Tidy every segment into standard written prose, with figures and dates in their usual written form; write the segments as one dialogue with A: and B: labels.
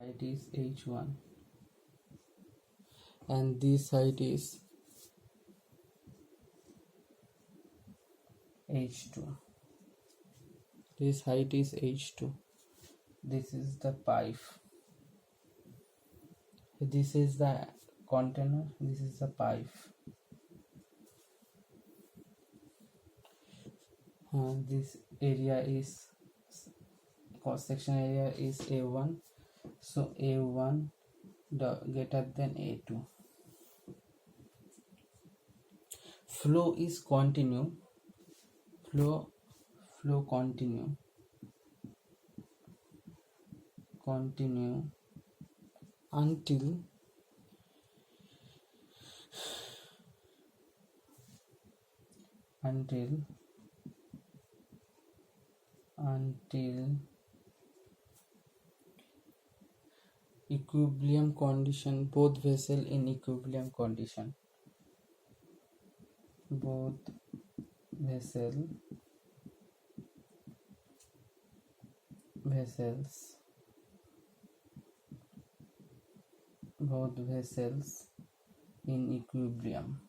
A: height is h1 and this height is h2. This height is h2. This is the pipe. This is the container. This is the pipe. This area is cross section area is a1, so a1 greater than a2. Flow is continue. Flow continue until equilibrium condition, both vessel in equilibrium condition. Both vessels in equilibrium.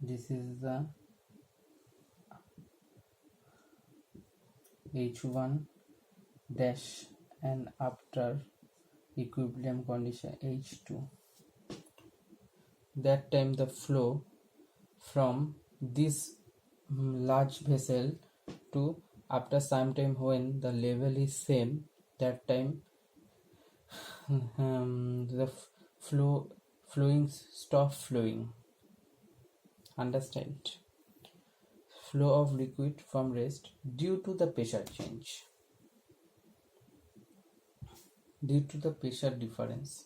A: This is the h1 dash and after equilibrium condition h2. That time the flow from this large vessel to after some time when the level is same, that time the stop flowing. Understand? Flow of liquid from rest due to the pressure change, due to the pressure difference.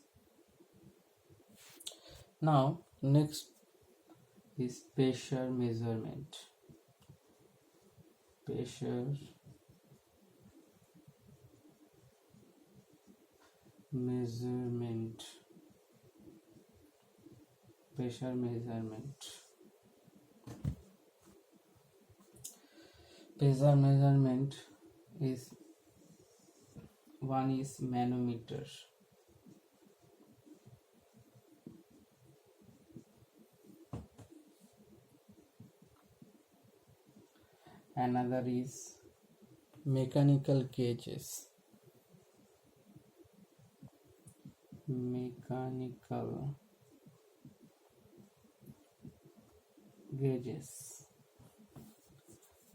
A: Now next is pressure measurement. Pressure measurement. Pressure measurement is one is manometer. Another is mechanical gauges.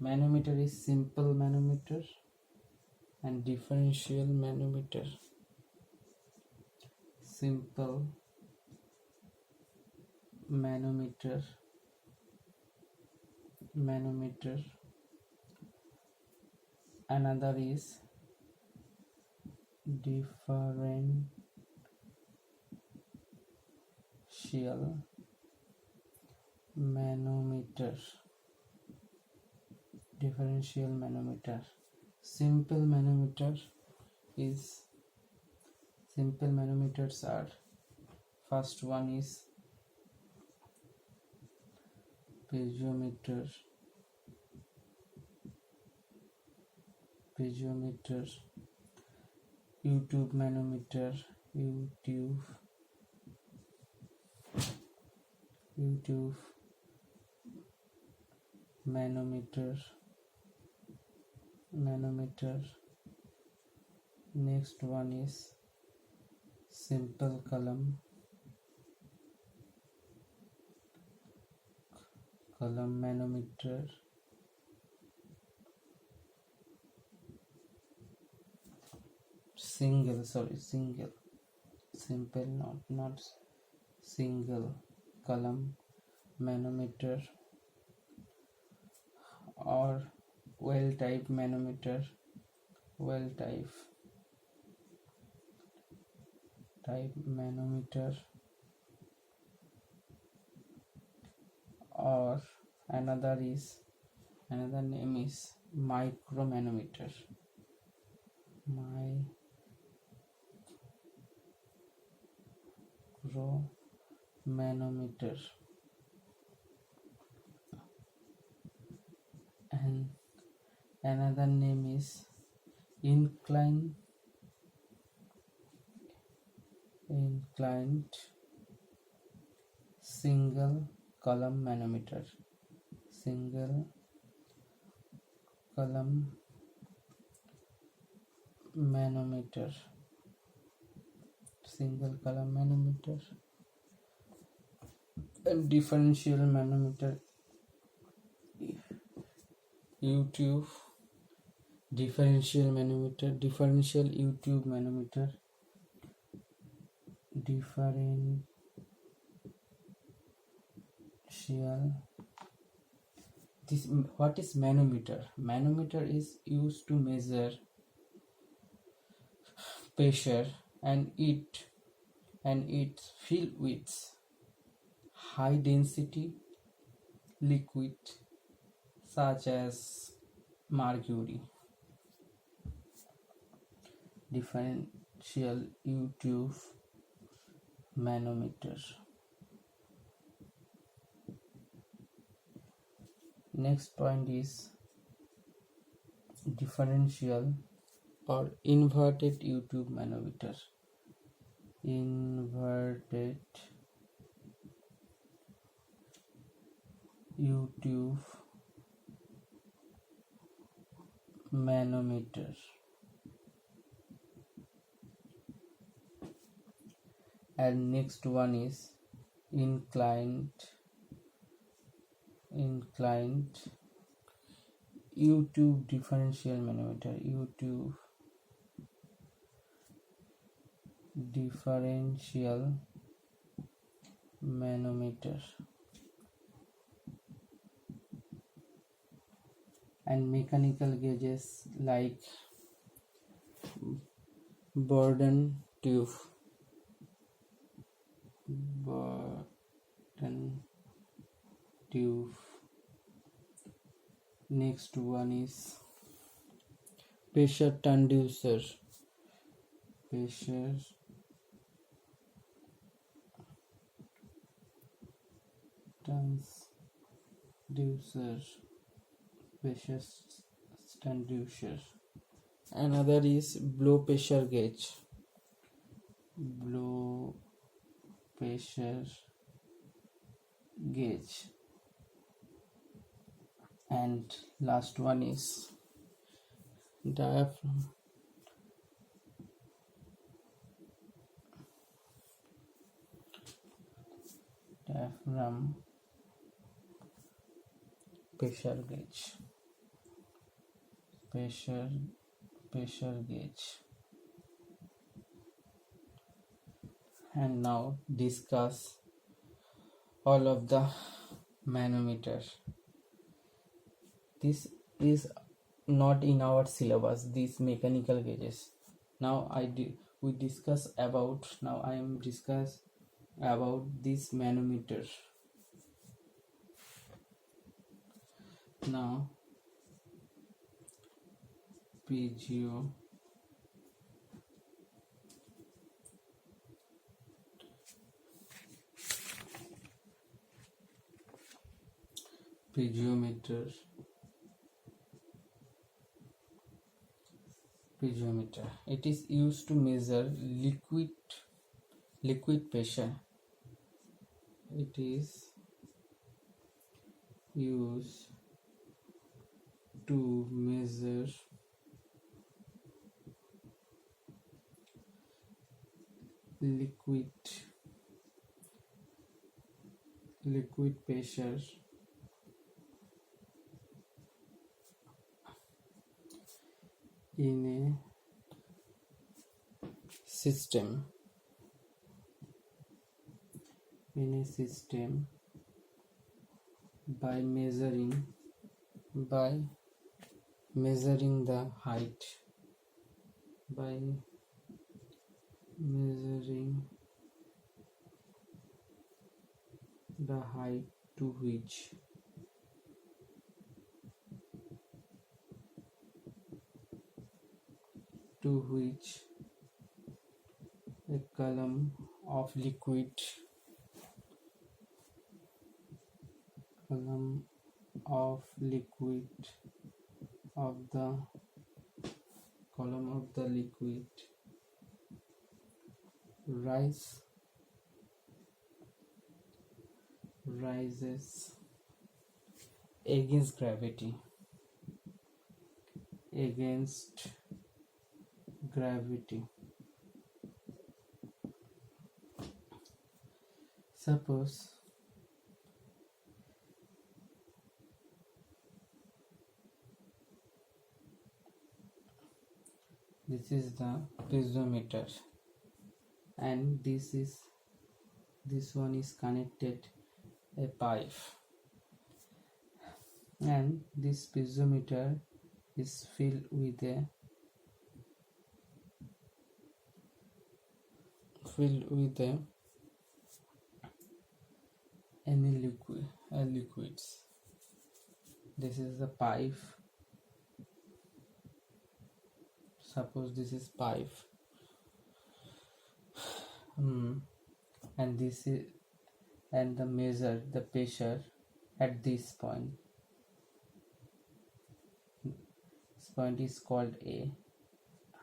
A: Manometer is simple manometer and differential manometer. Simple manometer. Another is differential manometer. Simple manometers are, first one is piezometer, U-tube manometer, manometer. Next one is simple column manometer. Single column manometer or well type manometer, or another name is micromanometer. manometer, and another name is inclined single column manometer. Single column manometer. Single column manometer and differential manometer. YouTube differential manometer, differential YouTube manometer, differential. This, what is manometer? Manometer is used to measure pressure and it's filled with high density liquid such as mercury. Differential YouTube manometer. Next point is differential or inverted YouTube manometer. Inverted YouTube manometer. And next one is inclined YouTube differential manometer. YouTube differential manometer. And mechanical gauges like Bourdon tube. Next one is pressure transducer. Pressure transducer. Another is blow pressure gauge. Blow pressure gauge. And last one is diaphragm pressure gauge. Pressure gauge. And now discuss all of the manometer. This is not in our syllabus, these mechanical gauges. Now I am discuss about this manometer. Now piezometer. It is used to measure liquid pressure. It is used to measure liquid pressure in a system by measuring the height, to which a column of liquid column of liquid of the liquid rises against gravity. Suppose this is the piezometer, and this one is connected a pipe, and this piezometer is filled with any liquids. This is the pipe. Suppose this is pipe, and this is, and the measure the pressure at this point. This point is called A.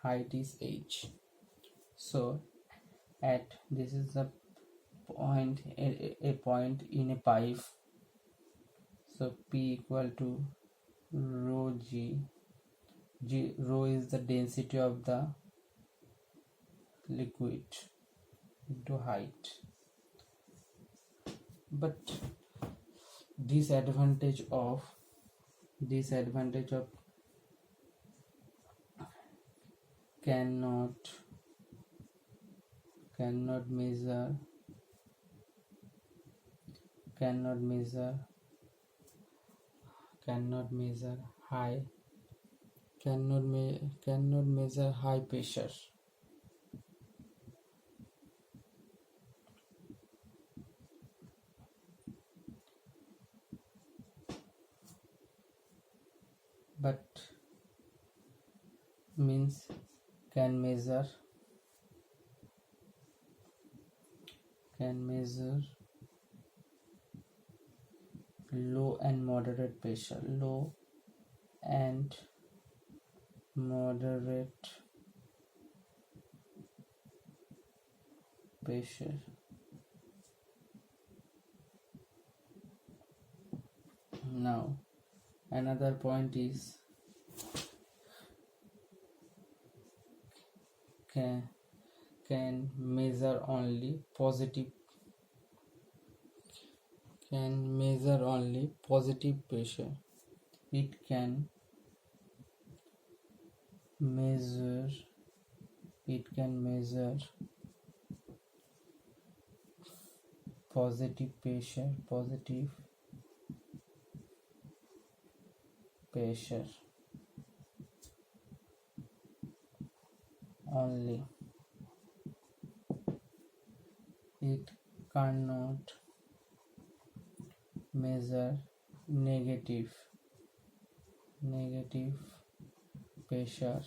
A: Height is H. So at this is the point, a point in a pipe. So P equal to rho G. Rho is the density of the liquid into height. But disadvantage of cannot measure high pressure. But means can measure low and moderate pressure. Now another point is can measure only positive pressure. It can measure positive pressure only. It cannot measure negative pressure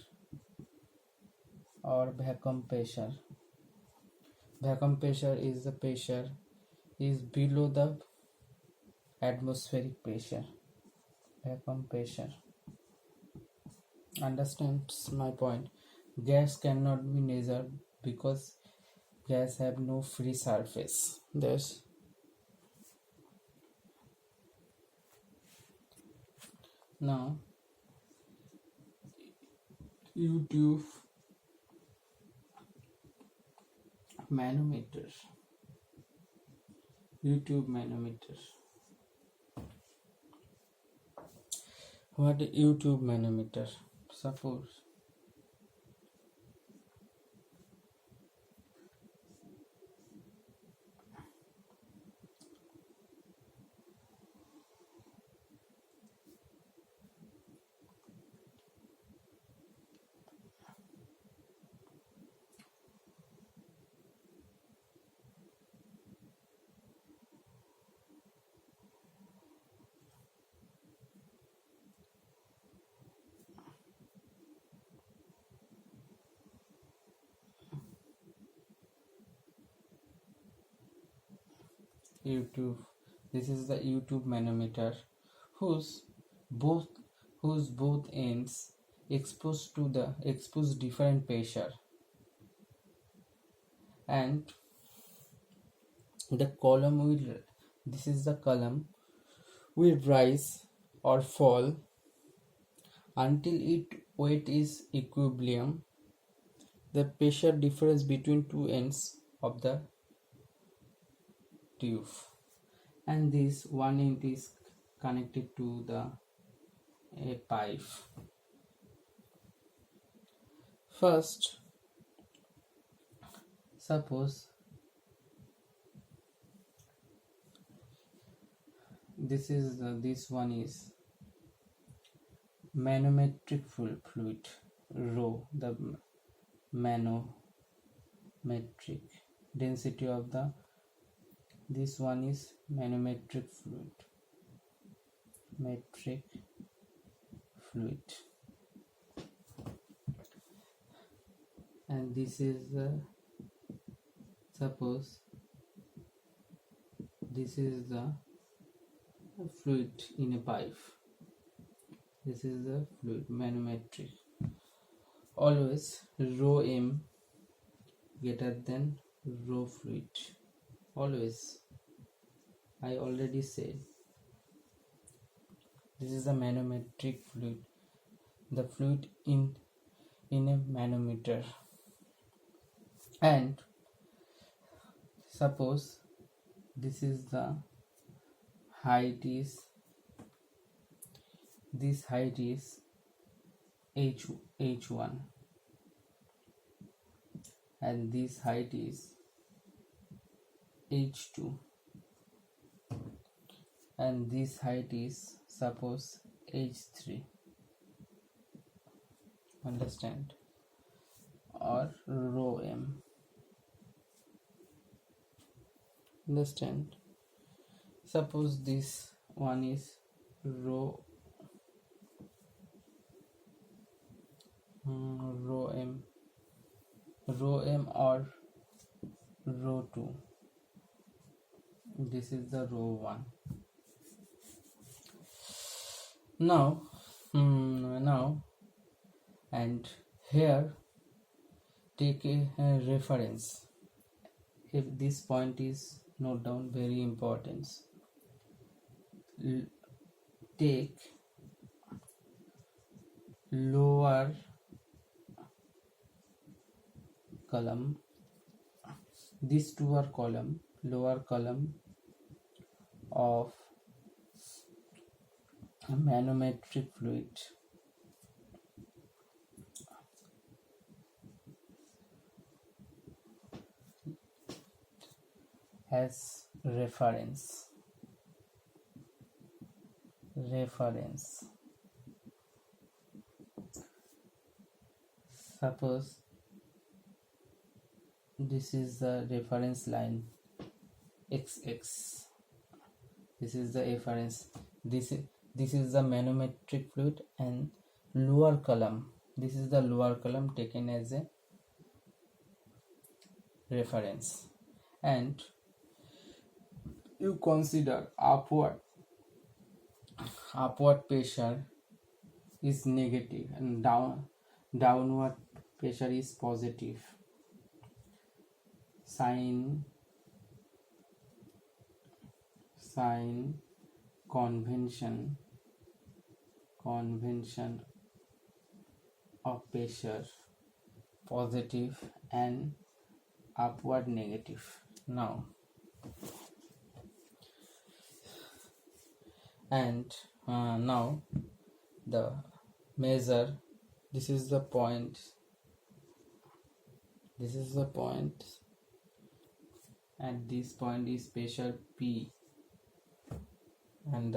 A: or vacuum pressure. Vacuum pressure is the pressure is below the atmospheric pressure. Vacuum pressure. Understands my point? Gas cannot be measured because gas have no free surface. Thus now YouTube manometer. What is YouTube manometer? Suppose YouTube This is the U-tube manometer whose both ends exposed different pressure, and the column will this is the column will rise or fall until its weight is equilibrium. The pressure difference between two ends of the tube, and this one end is connected to the a pipe. First, suppose this one is manometric fluid rho, the manometric density of the this one is manometric fluid, and this is the suppose this is the fluid in a pipe. This is the fluid manometric. Always rho m greater than rho fluid. Always. I already said. This is the manometric fluid. The fluid in a manometer. And suppose this is the height is this height is h1 and this height is h2 and this height is suppose h3, understand, or rho m, understand. Suppose this one is rho m or rho 2. This is the rho 1. Now and here take a reference. If this point is note down, very important. Take lower column, these two are column, lower column of manometric fluid, as reference. Suppose this is the reference line XX. This is the reference. This is the manometric fluid, and lower column. This is the lower column taken as a reference, and you consider upward pressure is negative and downward pressure is positive. Sign convention of pressure positive and upward negative. Now and now the measure, this is the point, and this point is pressure P, and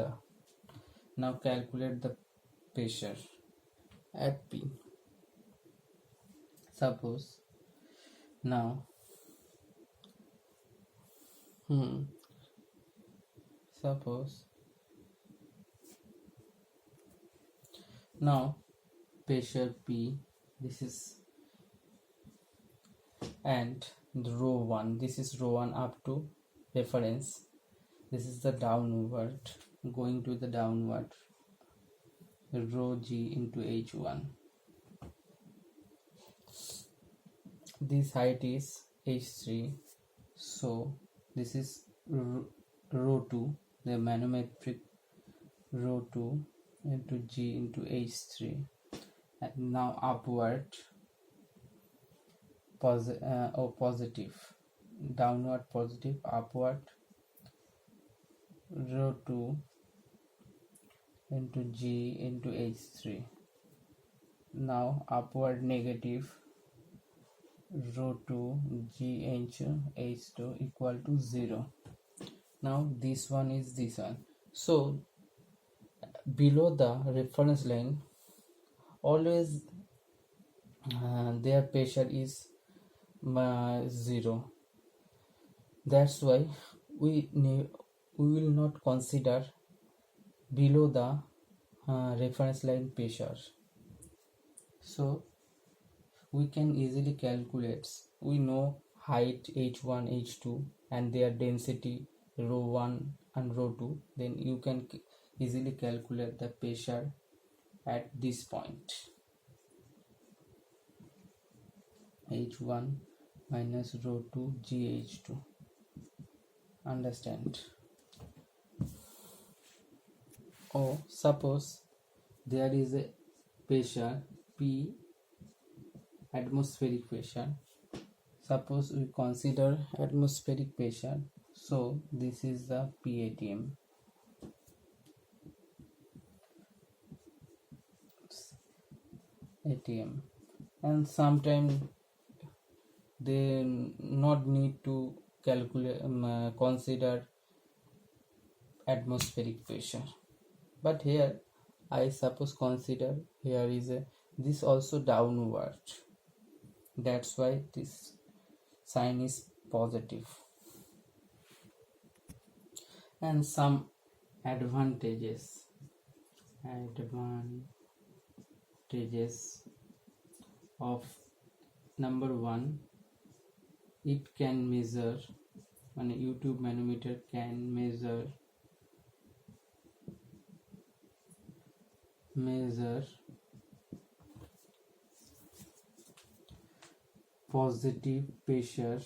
A: now calculate the pressure at P. Suppose now suppose now pressure P, this is, and the rho 1, this is rho 1 up to reference, This is the downward, going to the downward, rho g into h1. This height is h3, so this is rho 2, the manometric rho 2 into g into h3. And now upward, positive, downward positive, upward rho 2 into g into h3. Now upward negative rho 2 g into h2 equal to 0. Now this one is this one. So below the reference line, always their pressure is 0. That's why we will not consider below the reference line pressure. So we can easily calculate. We know height h1, h2 and their density rho 1 and rho 2. Then you can easily calculate the pressure at this point. h1 minus rho 2 gh2. Understand? Or suppose there is a pressure P, atmospheric pressure. Suppose we consider atmospheric pressure, so this is the PATM. ATM, and sometimes they not need to calculate consider atmospheric pressure, but here I suppose consider here is a this also downward. That's why this sign is positive. And some advantages of number 1, it can measure, and YouTube manometer can measure positive pressure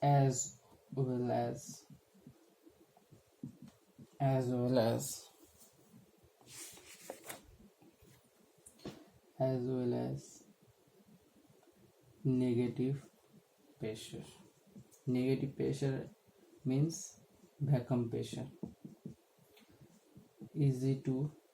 A: as well as negative pressure. Negative pressure means vacuum pressure. Easy to